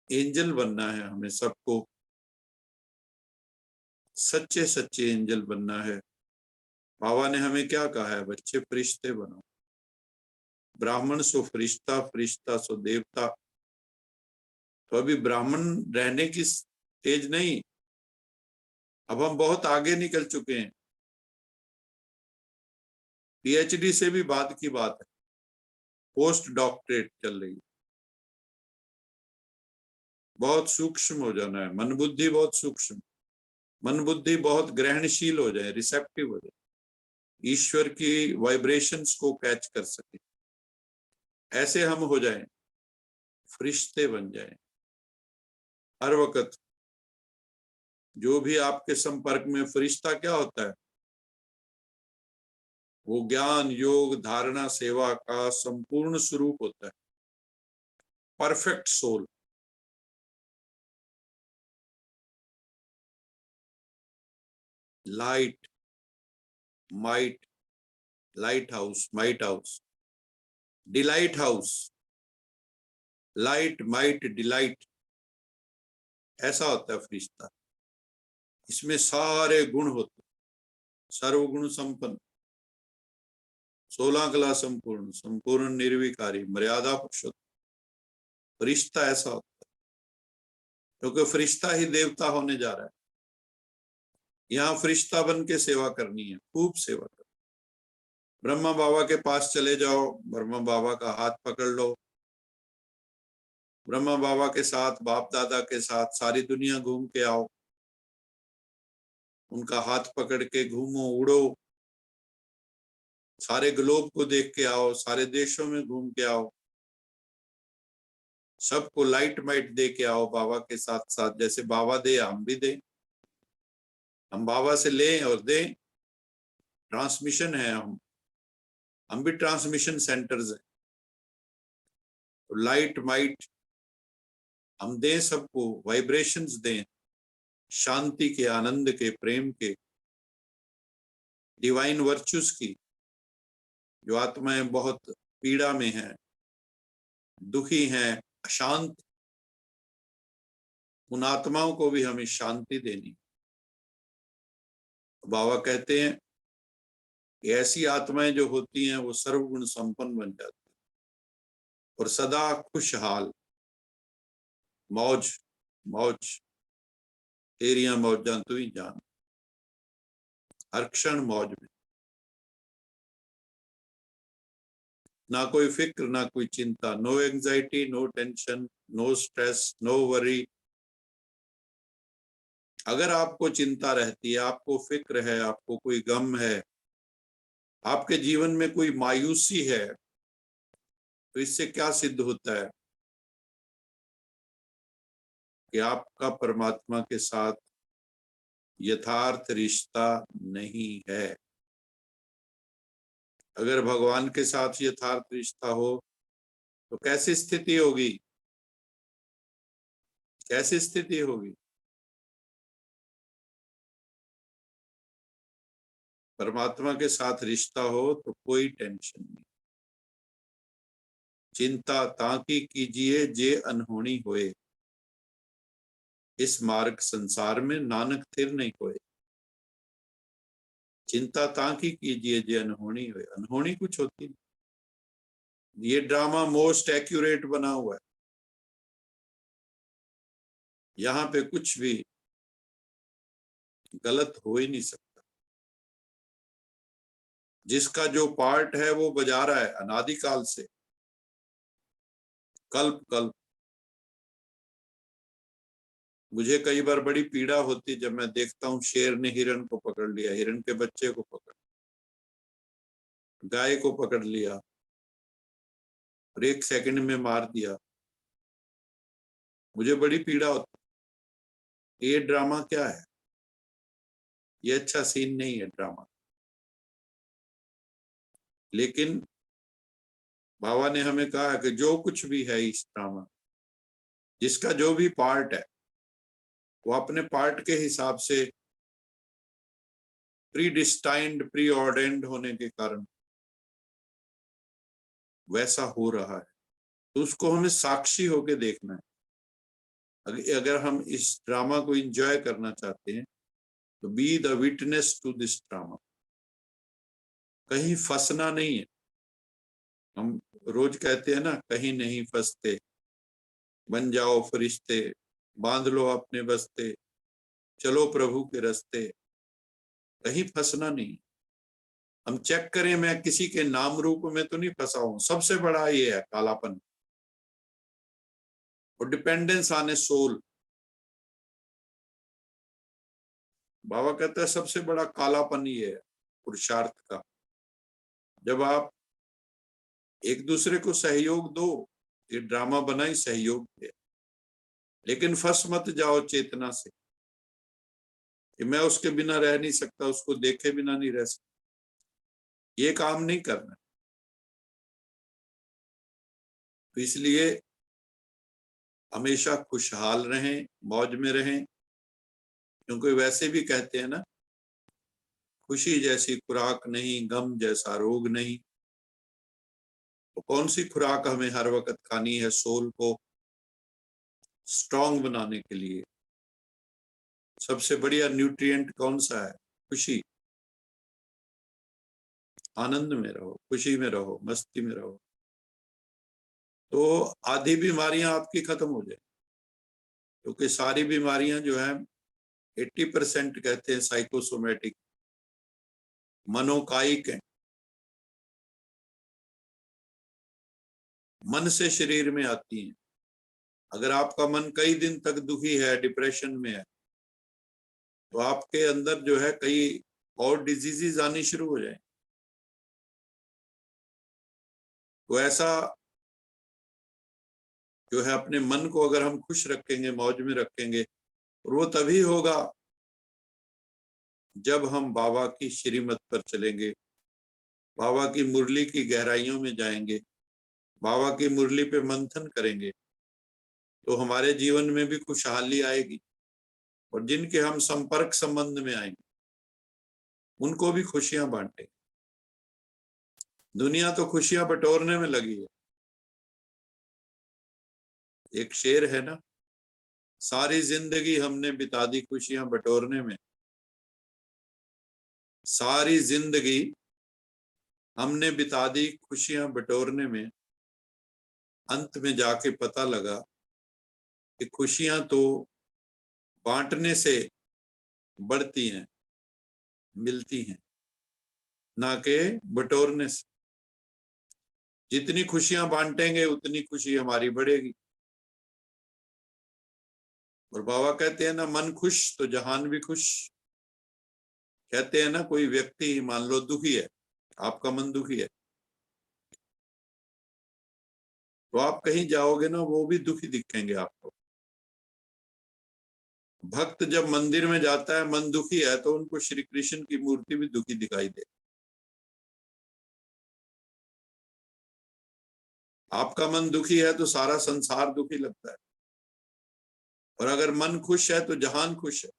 एंजल बनना है हमें सबको, सच्चे सच्चे एंजल बनना है। बाबा ने हमें क्या कहा है? बच्चे फरिश्ते बनो। ब्राह्मण सो फरिश्ता, फरिश्ता सो देवता। तो अभी ब्राह्मण रहने की स्टेज नहीं, अब हम बहुत आगे निकल चुके हैं। पीएचडी से भी बाद की बात है, पोस्ट डॉक्टरेट चल रही है। बहुत सूक्ष्म हो जाना है, मन बुद्धि बहुत सूक्ष्म, मन बुद्धि बहुत ग्रहणशील हो जाए, रिसेप्टिव हो जाए, ईश्वर की वाइब्रेशंस को कैच कर सके। ऐसे हम हो जाएं, फरिश्ते बन जाएं। हर वक्त जो भी आपके संपर्क में, फरिश्ता क्या होता है? वो ज्ञान योग धारणा सेवा का संपूर्ण स्वरूप होता है, perfect soul. Light might, light house might house, delight house, light might delight, ऐसा होता है फरिश्ता। इसमें सारे गुण होते, सर्वगुण संपन्न, 16 कला संपूर्ण, संपूर्ण निर्विकारी, मर्यादा पुरुषोत्तम। फरिश्ता ऐसा होता है, क्योंकि फरिश्ता ही देवता होने जा रहा है। यहाँ फरिश्ता बन के सेवा करनी है, खूब सेवा करनी। ब्रह्मा बाबा के पास चले जाओ, ब्रह्मा बाबा का हाथ पकड़ लो, ब्रह्मा बाबा के साथ, बाप दादा के साथ सारी दुनिया घूम के आओ, उनका हाथ पकड़ के घूमो, उड़ो, सारे ग्लोब को देख के आओ, सारे देशों में घूम के आओ, सबको लाइट माइट दे के आओ बाबा के साथ साथ। जैसे बाबा दे हम भी दें, हम बाबा से लें और दें। ट्रांसमिशन है, हम भी ट्रांसमिशन सेंटर्स हैं। तो लाइट माइट हम दें सबको, वाइब्रेशंस दें, शांति के, आनंद के, प्रेम के, डिवाइन वर्चुस की। जो आत्माएं बहुत पीड़ा में हैं, दुखी हैं, अशांत, उन आत्माओं को भी हमें शांति देनी। बाबा कहते हैं कि ऐसी आत्माएं जो होती हैं वो सर्वगुण संपन्न बन जाती हैं और सदा खुशहाल, मौज मौज, तेरियां मौजां तू ही जान, हर क्षण मौज में, ना कोई फिक्र ना कोई चिंता, no anxiety, no tension, no stress, no worry. अगर आपको चिंता रहती है, आपको फिक्र है, आपको कोई गम है, आपके जीवन में कोई मायूसी है, तो इससे क्या सिद्ध होता है कि आपका परमात्मा के साथ यथार्थ रिश्ता नहीं है। अगर भगवान के साथ यथार्थ रिश्ता हो तो कैसी स्थिति होगी, कैसी स्थिति होगी? परमात्मा के साथ रिश्ता हो तो कोई टेंशन नहीं। चिंता ताकि कीजिए जे अनहोनी होए, इस मार्ग संसार में नानक थिर नहीं कोई। चिंता ताकि कीजिए जे अनहोनी होए, अनहोनी कुछ होती नहीं। ये ड्रामा मोस्ट एक्यूरेट बना हुआ है, यहाँ पे कुछ भी गलत हो ही नहीं सकता। जिसका जो पार्ट है वो बजा रहा है अनादिकाल से, कल्प कल्प। मुझे कई बार बड़ी पीड़ा होती जब मैं देखता हूँ शेर ने हिरण को पकड़ लिया, हिरण के बच्चे को पकड़, गाय को पकड़ लिया और 1 सेकंड में मार दिया। मुझे बड़ी पीड़ा होती। ये ड्रामा क्या है? ये अच्छा सीन नहीं है ड्रामा। लेकिन बाबा ने हमें कहा कि जो कुछ भी है इस ड्रामा, जिसका जो भी पार्ट है, वो अपने पार्ट के हिसाब से प्री डिस्टाइंड, प्री ऑर्डेंड होने के कारण वैसा हो रहा है। तो उसको हमें साक्षी होके देखना है। अगर हम इस ड्रामा को एंजॉय करना चाहते हैं तो be the witness to this drama. कहीं फंसना नहीं है। हम रोज कहते हैं ना, कहीं नहीं फंसते, बन जाओ फरिश्ते, बांध लो अपने बस्ते, चलो प्रभु के रास्ते। कहीं फंसना नहीं। हम चेक करें, मैं किसी के नाम रूप में तो नहीं फंसा हूं। सबसे बड़ा ये है कालापन और डिपेंडेंस ऑन ए सोल। बाबा कहता है सबसे बड़ा कालापन ये है पुरुषार्थ का। जब आप एक दूसरे को सहयोग दो, ये ड्रामा बना ही सहयोग है, लेकिन फंस मत जाओ चेतना से कि मैं उसके बिना रह नहीं सकता, उसको देखे बिना नहीं रह सकता। ये काम नहीं करना। तो इसलिए हमेशा खुशहाल रहें, मौज में रहें। क्योंकि वैसे भी कहते हैं ना, खुशी जैसी खुराक नहीं, गम जैसा रोग नहीं। तो कौन सी खुराक हमें हर वक्त खानी है सोल को स्ट्रांग बनाने के लिए? सबसे बढ़िया न्यूट्रिएंट कौन सा है? खुशी। आनंद में रहो, खुशी में रहो, मस्ती में रहो, तो आधी बीमारियां आपकी खत्म हो जाए। क्योंकि सारी बीमारियां जो है 80% कहते हैं साइकोसोमेटिक, मनोकायिक है, मन से शरीर में आती हैं। अगर आपका मन कई दिन तक दुखी है, डिप्रेशन में है, तो आपके अंदर जो है कई और डिजीजेज आनी शुरू हो जाए। तो ऐसा जो है अपने मन को अगर हम खुश रखेंगे, मौज में रखेंगे, और वो तभी होगा जब हम बाबा की श्रीमत पर चलेंगे, बाबा की मुरली की गहराइयों में जाएंगे, बाबा की मुरली पे मंथन करेंगे, तो हमारे जीवन में भी खुशहाली आएगी। और जिनके हम संपर्क संबंध में आएंगे उनको भी खुशियां बांटेंगे। दुनिया तो खुशियां बटोरने में लगी है। एक शेर है ना, सारी जिंदगी हमने बिता दी खुशियां बटोरने में, सारी जिंदगी हमने बिता दी खुशियां बटोरने में, अंत में जाके पता लगा कि खुशियां तो बांटने से बढ़ती हैं, मिलती हैं, ना कि बटोरने से। जितनी खुशियां बांटेंगे उतनी खुशी हमारी बढ़ेगी। और बाबा कहते हैं ना, मन खुश तो जहान भी खुश। कहते हैं ना, कोई व्यक्ति मान लो दुखी है, आपका मन दुखी है, तो आप कहीं जाओगे ना, वो भी दुखी दिखेंगे आपको। भक्त जब मंदिर में जाता है, मन दुखी है, तो उनको श्री कृष्ण की मूर्ति भी दुखी दिखाई दे। आपका मन दुखी है तो सारा संसार दुखी लगता है, और अगर मन खुश है तो जहान खुश है।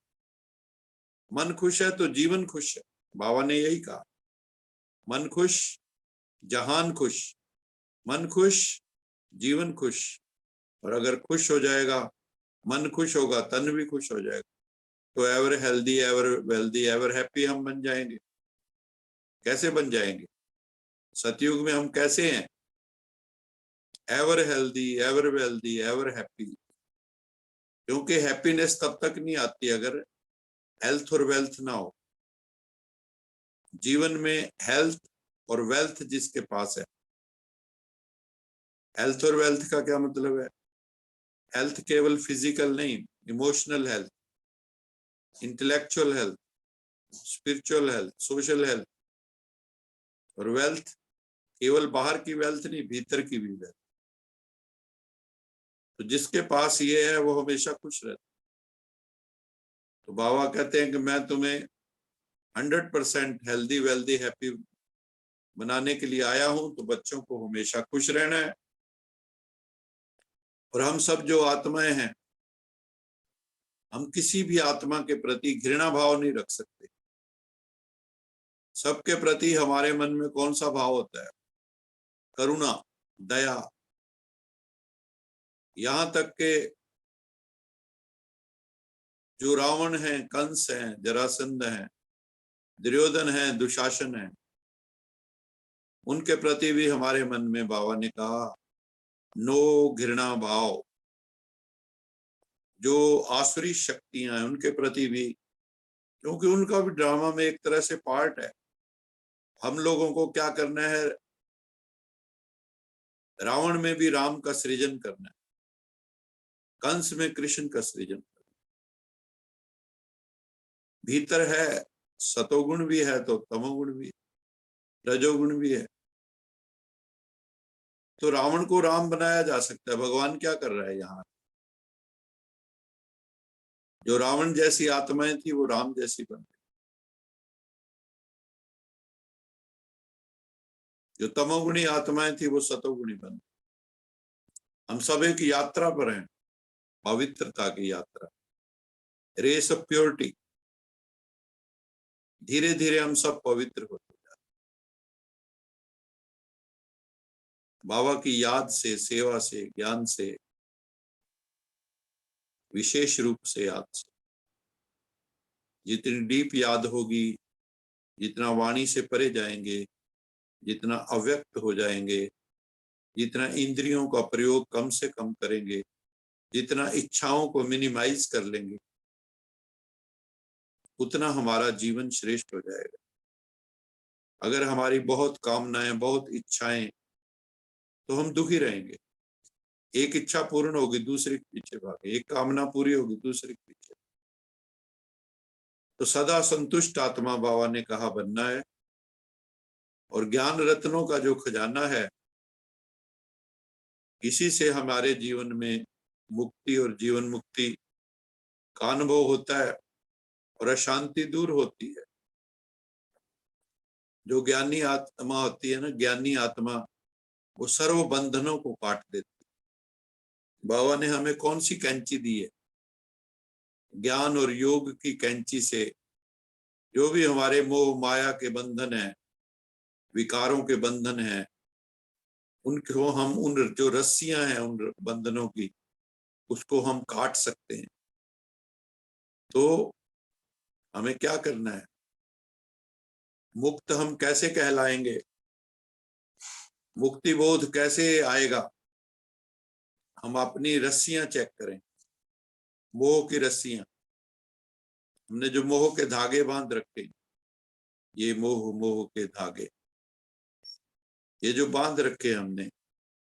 मन खुश है तो जीवन खुश है। बाबा ने यही कहा, मन खुश जहान खुश, मन खुश जीवन खुश। और अगर खुश हो जाएगा, मन खुश होगा, तन भी खुश हो जाएगा, तो ever healthy, ever wealthy, ever happy हम बन जाएंगे। कैसे बन जाएंगे? सतयुग में हम कैसे हैं? Ever healthy, ever wealthy, ever happy. क्योंकि हैप्पीनेस तब तक नहीं आती अगर हेल्थ और वेल्थ ना हो। जीवन में हेल्थ और वेल्थ जिसके पास है, हेल्थ और वेल्थ का क्या मतलब है? हेल्थ केवल फिजिकल नहीं, emotional health, intellectual health, spiritual health, social health. और वेल्थ केवल बाहर की वेल्थ नहीं, भीतर की भी वेल्थ। तो जिसके पास ये है वो हमेशा खुश रहता है। तो बाबा कहते हैं कि मैं तुम्हें 100% हेल्दी, वेल्दी, हैप्पी बनाने के लिए आया हूं। तो बच्चों को हमेशा खुश रहना है। और हम सब जो आत्माएं हैं, हम किसी भी आत्मा के प्रति घृणा भाव नहीं रख सकते। सबके प्रति हमारे मन में कौन सा भाव होता है? करुणा, दया। यहां तक के जो रावण है, कंस है, जरासंध है, दुर्योधन है, दुशासन है, उनके प्रति भी हमारे मन में बाबा ने कहा नो घृणा भाव। जो आसुरी शक्तियां हैं उनके प्रति भी, क्योंकि उनका भी ड्रामा में एक तरह से पार्ट है। हम लोगों को क्या करना है? रावण में भी राम का सृजन करना है, कंस में कृष्ण का सृजन करना है। भीतर है, सतोगुण भी है तो तमोगुण भी है, रजोगुण भी है। तो रावण को राम बनाया जा सकता है। भगवान क्या कर रहा है यहाँ? जो रावण जैसी आत्माएं थी वो राम जैसी बन गई। जो तमोगुणी आत्माएं थी वो सतोगुणी बन गई। हम सब एक यात्रा पर हैं, पवित्रता की यात्रा, रेस ऑफ प्योरिटी। धीरे धीरे हम सब पवित्र होते जाते। बाबा की याद से, सेवा से, ज्ञान से, विशेष रूप से याद से, जितनी डीप याद होगी, जितना वाणी से परे जाएंगे, जितना अव्यक्त हो जाएंगे, जितना इंद्रियों का प्रयोग कम से कम करेंगे, जितना इच्छाओं को मिनिमाइज कर लेंगे, उतना हमारा जीवन श्रेष्ठ हो जाएगा। अगर हमारी बहुत कामनाएं, बहुत इच्छाएं, तो हम दुखी रहेंगे। एक इच्छा पूर्ण होगी, दूसरे के पीछे भागे, एक कामना पूरी होगी, दूसरे के पीछे। तो सदा संतुष्ट आत्मा बाबा ने कहा बनना है। और ज्ञान रत्नों का जो खजाना है, इसी से हमारे जीवन में मुक्ति और जीवन मुक्ति का अनुभव होता है और अशांति दूर होती है। जो ज्ञानी आत्मा होती है ना, ज्ञानी आत्मा, वो सर्व बंधनों को काट देती है। बाबा ने हमें कौन सी कैंची दी है? ज्ञान और योग की कैंची से जो भी हमारे मोह माया के बंधन है, विकारों के बंधन है, उनको हम, उन जो रस्सियां हैं उन बंधनों की, उसको हम काट सकते हैं। तो हमें क्या करना है? मुक्त हम कैसे कहलाएंगे, मुक्ति बोध कैसे आएगा? हम अपनी रस्सियां चेक करें, मोह की रस्सियां। हमने जो मोह के धागे बांध रखे, ये मोह मोह के धागे, ये जो बांध रखे हमने,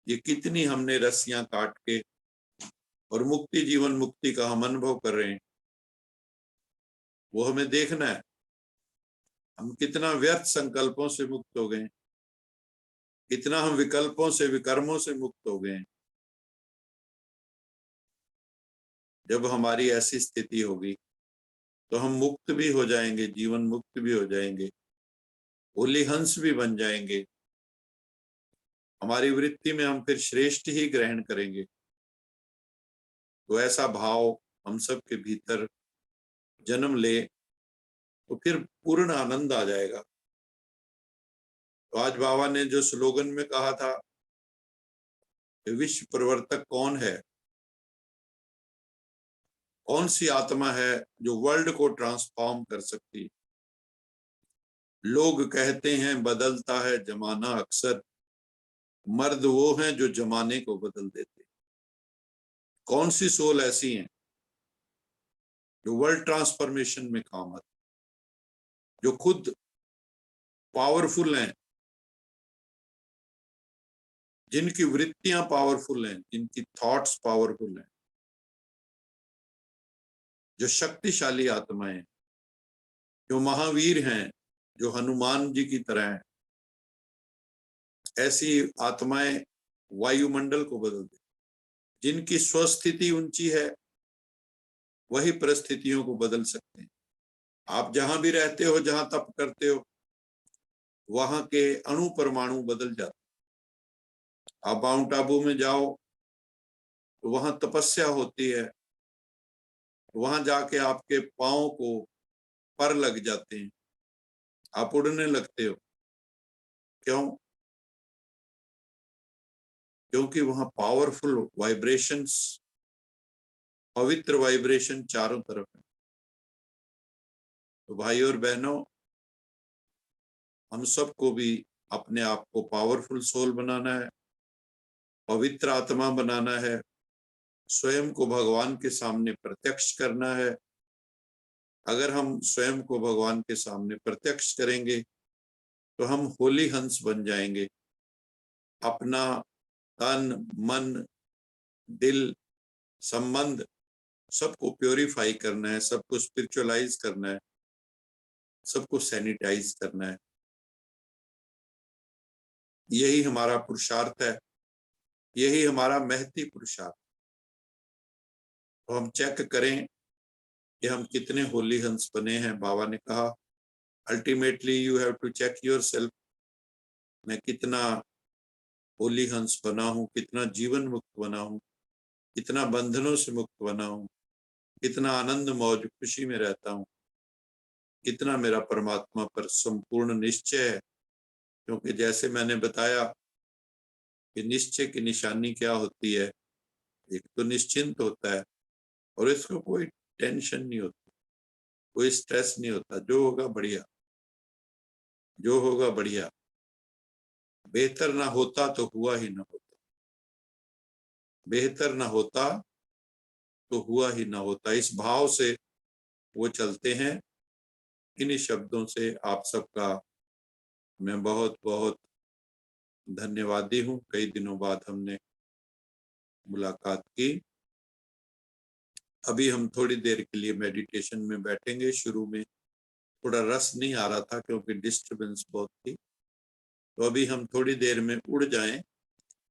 ये कितनी हमने रस्सियां काट के और मुक्ति, जीवन मुक्ति का हम अनुभव कर रहे हैं, वो हमें देखना है। हम कितना व्यर्थ संकल्पों से मुक्त हो गए, कितना हम विकल्पों से, विकर्मों से मुक्त हो गए। जब हमारी ऐसी स्थिति होगी तो हम मुक्त भी हो जाएंगे, जीवन मुक्त भी हो जाएंगे, होली हंस भी बन जाएंगे। हमारी वृत्ति में हम फिर श्रेष्ठ ही ग्रहण करेंगे। तो ऐसा भाव हम सब के भीतर जन्म ले तो फिर पूर्ण आनंद आ जाएगा। तो आज बाबा ने जो स्लोगन में कहा था, विश्व परिवर्तक कौन है, कौन सी आत्मा है जो वर्ल्ड को ट्रांसफॉर्म कर सकती है? लोग कहते हैं बदलता है जमाना अक्सर, मर्द वो हैं जो जमाने को बदल देते। कौन सी सोल ऐसी है जो वर्ल्ड ट्रांसफॉर्मेशन में काम आती, जो खुद पावरफुल हैं, जिनकी वृत्तियां पावरफुल हैं, जिनकी थॉट्स पावरफुल हैं, जो शक्तिशाली आत्माएं हैं, जो महावीर हैं, जो हनुमान जी की तरह हैं। ऐसी आत्माएं वायुमंडल को बदल दे। जिनकी स्वस्थिति ऊंची है वही परिस्थितियों को बदल सकते हैं। आप जहां भी रहते हो, जहां तप करते हो, वहां के अणु परमाणु बदल जाते। आप माउंट आबू में जाओ तो वहां तपस्या होती है, वहां जाके आपके पांव को पर लग जाते हैं, आप उड़ने लगते हो। क्यों? क्योंकि वहां पावरफुल वाइब्रेशंस, पवित्र वाइब्रेशन चारों तरफ है। तो भाई और बहनों, हम सबको भी अपने आप को पावरफुल सोल बनाना है, पवित्र आत्मा बनाना है, स्वयं को भगवान के सामने प्रत्यक्ष करना है। अगर हम स्वयं को भगवान के सामने प्रत्यक्ष करेंगे तो हम होली हंस बन जाएंगे। अपना तन, मन, दिल, संबंध सबको प्योरीफाई करना है, सबको स्पिरिचुअलाइज करना है, सबको सैनिटाइज करना है। यही हमारा पुरुषार्थ है, यही हमारा महती पुरुषार्थ। तो हम चेक करें कि हम कितने होली हंस बने हैं। बाबा ने कहा ultimately you have to check yourself, मैं कितना होली हंस बना हूँ, कितना जीवन मुक्त बना हूँ, कितना बंधनों से मुक्त बना हूँ, कितना आनंद मौज खुशी में रहता हूँ, कितना मेरा परमात्मा पर संपूर्ण निश्चय है। क्योंकि जैसे मैंने बताया कि निश्चय की निशानी क्या होती है, एक तो निश्चिंत होता है और इसको कोई टेंशन नहीं होती, कोई स्ट्रेस नहीं होता। जो होगा बढ़िया, जो होगा बढ़िया, बेहतर ना होता तो हुआ ही ना होता, बेहतर ना होता तो हुआ ही ना होता। इस भाव से वो चलते हैं। इन्हीं शब्दों से आप सबका मैं बहुत बहुत धन्यवादी हूँ। कई दिनों बाद हमने मुलाकात की। अभी हम थोड़ी देर के लिए मेडिटेशन में बैठेंगे। शुरू में थोड़ा रस नहीं आ रहा था क्योंकि डिस्टरबेंस बहुत थी। तो अभी हम थोड़ी देर में उड़ जाएं।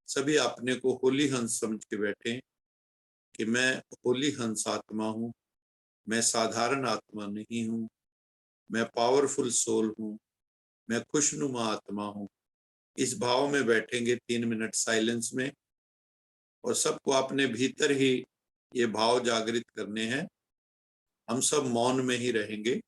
सभी अपने को होली हंस समझ के बैठें कि मैं होली हंस आत्मा हूँ, मैं साधारण आत्मा नहीं हूँ, मैं पावरफुल सोल हूँ, मैं खुशनुमा आत्मा हूँ। इस भाव में बैठेंगे 3 मिनट साइलेंस में, और सबको अपने भीतर ही ये भाव जागृत करने हैं। हम सब मौन में ही रहेंगे।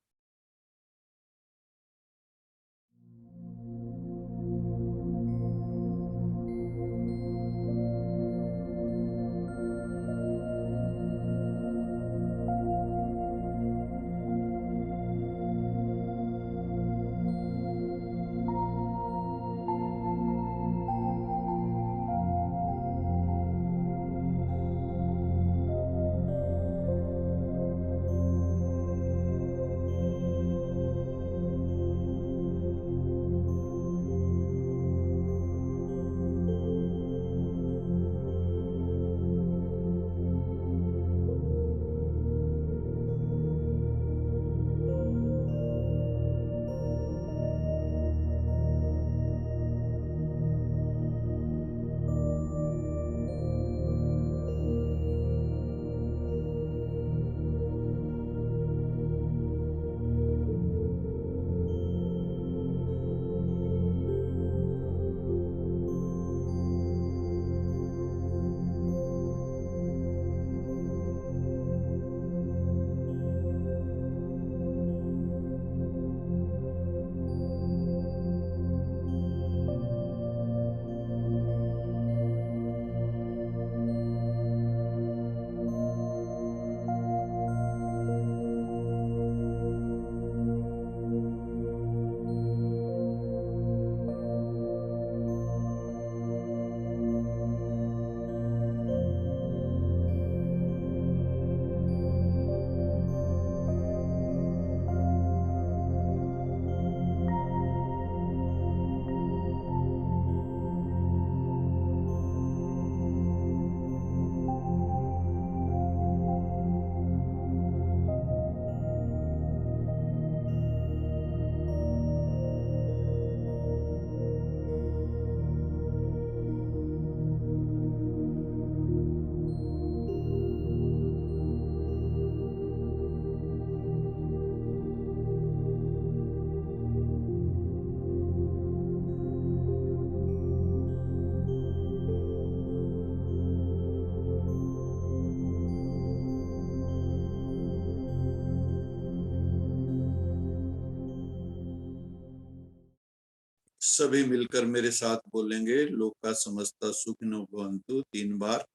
सभी मिलकर मेरे साथ बोलेंगे, लोका समस्ता सुखिनो भवन्तु 3 बार।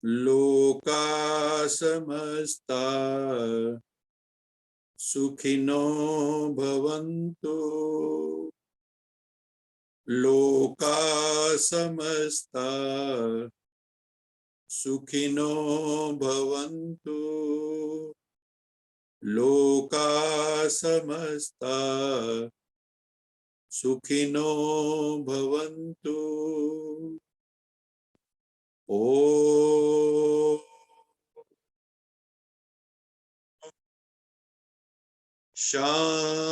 लोका समस्ता सुखिनो भवन्तु। लोका समस्ता सुखिनो भवन्तु। लोका समस्ता सुखिनो भवन्तु। ओ शांति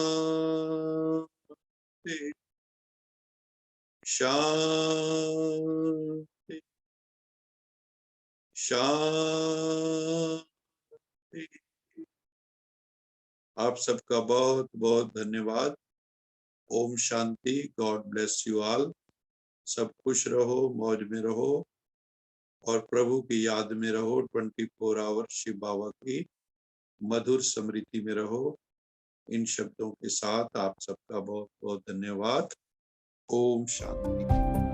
शांति शांति। आप सबका बहुत बहुत धन्यवाद। ओम शांति। God bless you all. सब खुश रहो, मौज में रहो और प्रभु की याद में रहो। 24 आवर शिव बाबा की मधुर स्मृति में रहो। इन शब्दों के साथ आप सबका बहुत बहुत धन्यवाद। ओम शांति।